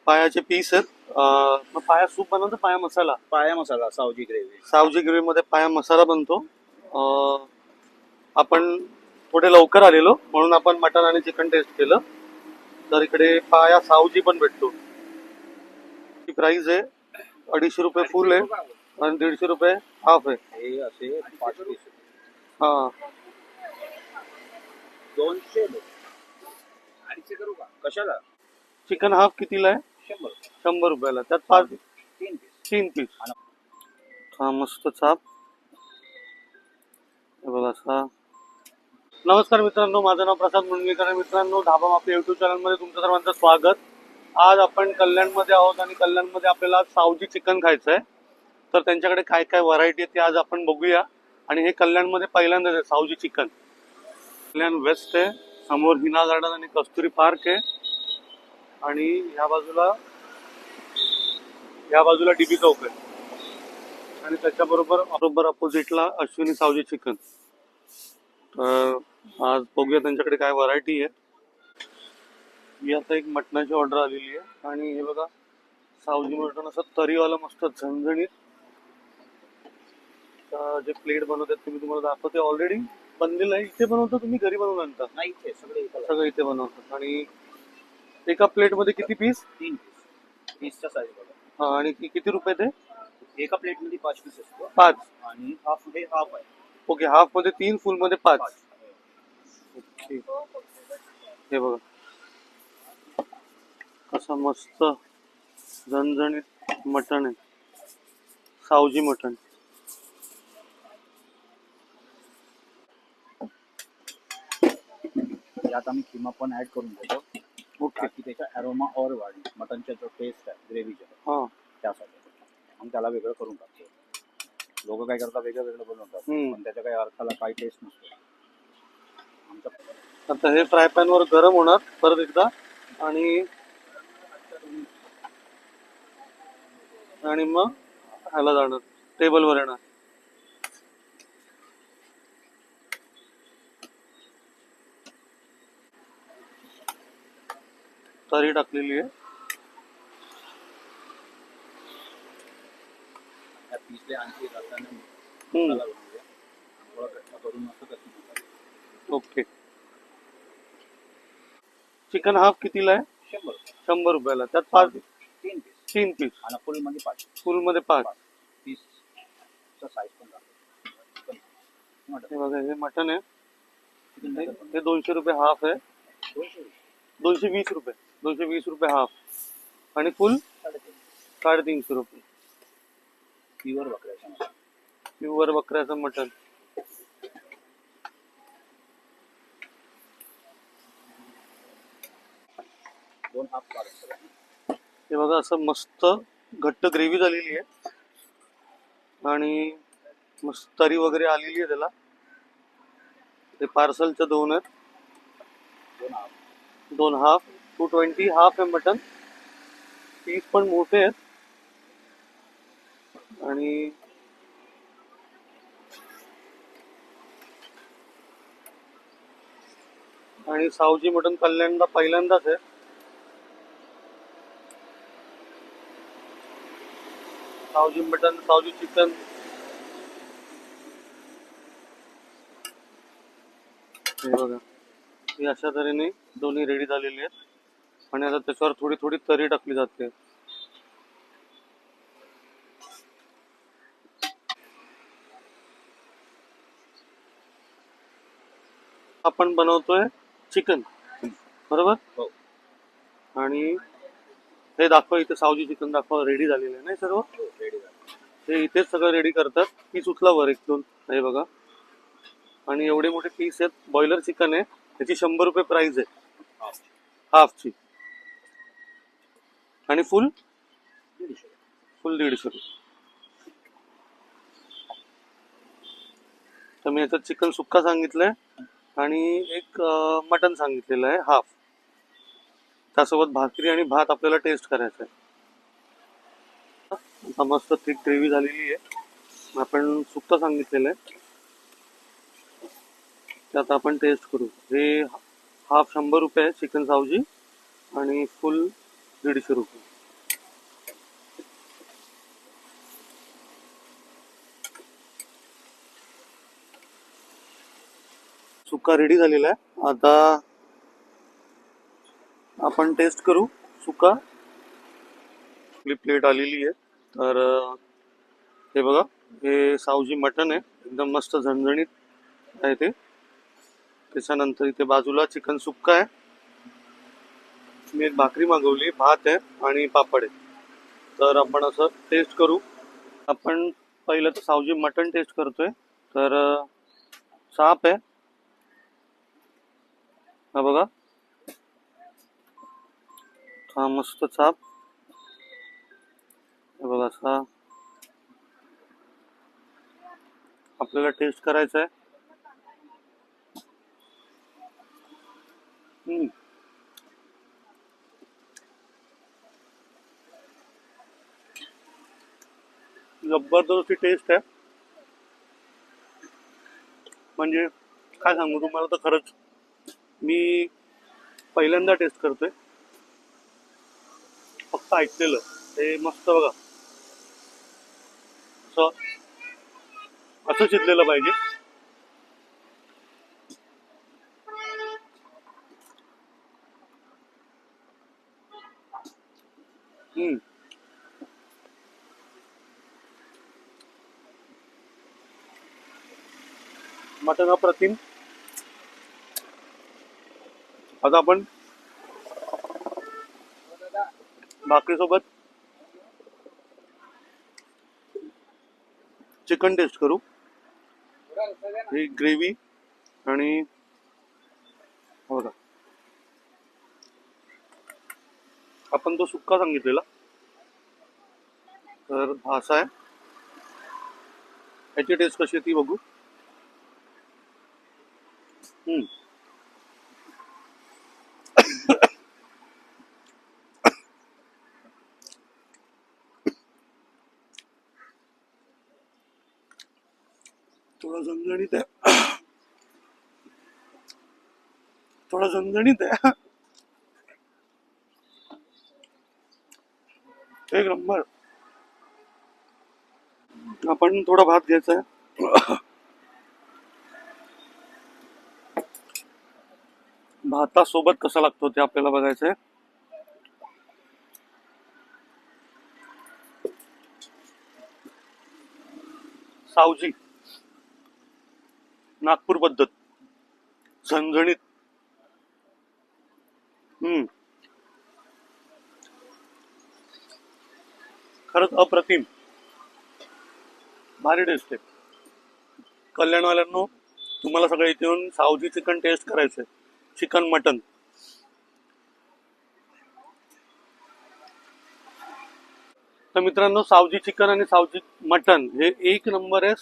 पायाचे पीस आहेत. मग पाया सूप बनवतो, पाया मसाला. पाया मसाला सावजी ग्रेव्ही. सावजी ग्रेव्ही मध्ये पाया मसाला बनतो. आपण थोडे लवकर आलेलो म्हणून आपण मटन आणि चिकन टेस्ट केलं. तर इकडे पाया सावजी पण भेटतो. ती प्राइस आहे 250 रुपये फुल आहे आणि 150 रुपये हाफ आहे. हे असे 5 पीस. हा 200 250 करू का? कशाला? चिकन हाफ कितीला आहे? 100 रुपयाला. त्यात 5 3 पीस. 3 पीस. हा मस्त चाप. हे बघा असा. नमस्कार मित्रांनो, माझं नाव प्रसाद मुंडगेकर. मित्रांनो, ढाबा आपल्या युट्यूब चॅनलमध्ये तुमचं सर्वांचं स्वागत. आज आपण कल्याणमध्ये आहोत आणि कल्याणमध्ये आपल्याला सावजी चिकन खायचं आहे. तर त्यांच्याकडे काय काय व्हरायटी आहे ते आज आपण बघूया. आणि हे कल्याणमध्ये पहिल्यांदाच आहे सावजी चिकन. कल्याण वेस्ट आहे, समोर हिना गार्डन आणि कस्तुरी पार्क आहे आणि ह्या बाजूला डीबी चौक आहे आणि त्याच्याबरोबर अपोजिटला अश्विनी सावजी चिकन. तर आज बघूया त्यांच्याकडे काय व्हरायटी आहे. ही आता एक मटणाची ऑर्डर आलेली आहे आणि हे बघा सावजी मटण असं तरीवाला मस्त झणझणीत. जे प्लेट बनवतात ते मी तुम्हाला दाखवते. ऑलरेडी बनलेलं आहे. इथे बनवतो तुम्ही घरी बनवून आणता? नाही, इथे सगळं इथे बनवतात. आणि एका प्लेट मध्ये किती पीस? 3 पीस. पीसचा साईज बघा. हा आणि किती रुपये ते? एका प्लेट मध्ये 5 पीस असतो. 5. आणि हाफ मध्ये हाफ आहे. ओके, हाफ मध्ये 3, फुल मध्ये 5. ओके, हे बघा कसं मस्त झणझणीत मटण आहे, सावजी मटण. यात आम्ही किमा पण ऍड करून देतो. ओके, की त्याचा अरोमा और वाढेल. मटनचा जो टेस्ट आहे ग्रेव्हीचा, हा त्यासाठी आणि त्याला वेगळं करून टाकतो. लोक काय करतात, वेगळं वेगळं बनवतात, पण त्याच्या काही अर्थाला काही टेस्ट नसतो. आता हे फ्राय पॅन वर गरम होणार परत एकदा आणि मग ह्याला जाणार, टेबल वर येणार. तरी टाकलेली आहे. पिसले आणखी ओके, चिकन हाफ कितीला आहे? 100 रुपयाला. त्यात 5 3 पीस. आणि फुल मध्ये 5. फुल मध्ये 5 पीसचा साईज पण राहतो. हे बघा, हे मटन आहे. हे 200 रुपये हाफ आहे. 220 रुपये. 220 रुपये हाफ आणि फुल 350 रुपये. प्युअर बकऱ्याचं मटन. हे बघा असं मस्त घट्ट ग्रेव्ही झालेली आहे आणि मस्त तरी वगैरे आलेली आहे त्याला. ते पार्सलच्या 2 आहेत. 2 हाफ. 220 हाफ आहे मटन. पीस पण मोठे आहेत आणि सावजी मटन कल्याणला पहिल्यांदाच आहे. Saoji mutton, Saoji chicken. हे बघा, हे अशा तऱ्हेने दोन्ही रेडी झालेले आहेत आणि आता त्याच्यावर थोडी थोडी तरी टाकली जाते. आपण बनवतोय चिकन, बरोबर? हो. आणि हे दाखवा इथे सावजी चिकन दाखवा. रेडी झालेलं आहे नाही सर्व? रेडी झालं. ते इथेच सगळं रेडी करतात. पीस उचला वर 1-2. हे बघा, आणि एवढे मोठे पीस आहेत. बॉयलर चिकन आहे. त्याची 100 रुपये प्राइस आहे हाफची आणि फुल 150 रुपये. तर मी याच्यात चिकन सुक्का सांगितलंय आणि एक मटन सांगितलेलं आहे हाफ. त्यासोबत भाकरी आणि भात आपल्याला टेस्ट करायचा आहे. आता मस्त थिक ग्रेव्ही झालेली आहे. आपण सुक्का सांगितलेलं आहे, त्यात आपण टेस्ट करू. हे हाफ 100 रुपये आहे चिकन सावजी आणि फुल 150 रुपये. सुका रेडी झालेला आहे. आता आपण टेस्ट करू सुका. आपली प्लेट आलेली आहे. तर हे बघा, हे सावजी मटन आहे, एकदम मस्त झणझणीत आहे ते. त्याच्यानंतर इथे बाजूला चिकन सुक्का आहे. मी एक भाकरी मागवली, भात आहे आणि पापड आहे. तर आपण असं टेस्ट करू. आपण पहिलं तर सावजी मटन टेस्ट करतोय. तर साप आहे हा बघा, हा मस्त साप. हे बघा, असा आपल्याला टेस्ट करायचा आहे. जबरदस्त टेस्ट आहे. म्हणजे काय सांगू तुम्हाला, तर खरंच मी पहिल्यांदा टेस्ट करतोय. फक्त ऐकलेलं ते मस्त बघा, असं असं शिजलेलं पाहिजे. हम्म मटन अप्रतिम. आता आपण भाकरीसोबत चिकन टेस्ट करू. ही ग्रेव्ही आणि बघा, आपण तो सुक्का सांगितलेला, तर हा असा आहे. याची टेस्ट कशी आहे ती बघू. थोडा झणझणीत आहे, थोडा झणझणीत आहे. एक नंबर. आपण थोडा भात घ्यायचा आहे. भातासोबत कसा लागतो ते आपल्याला बघायचं आहे. सावजी नागपूर पद्धत, झणझणीत. खरंच अप्रतिम, भारी टेस्ट आहे. कल्याणवाल्यांनो, तुम्हाला सगळं इथे येऊन सावजी चिकन टेस्ट करायचंय. Chicken mutton. तर मित्रांनो, सावजी चिकन आणि सावजी मटन हे एक नंबर आहे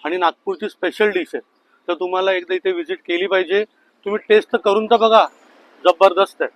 आणि नागपूरची स्पेशल डिश आहे. तर तुम्हाला एकदा इथे व्हिजिट केली पाहिजे. तुम्ही टेस्ट करून तर बघा, जबरदस्त आहे.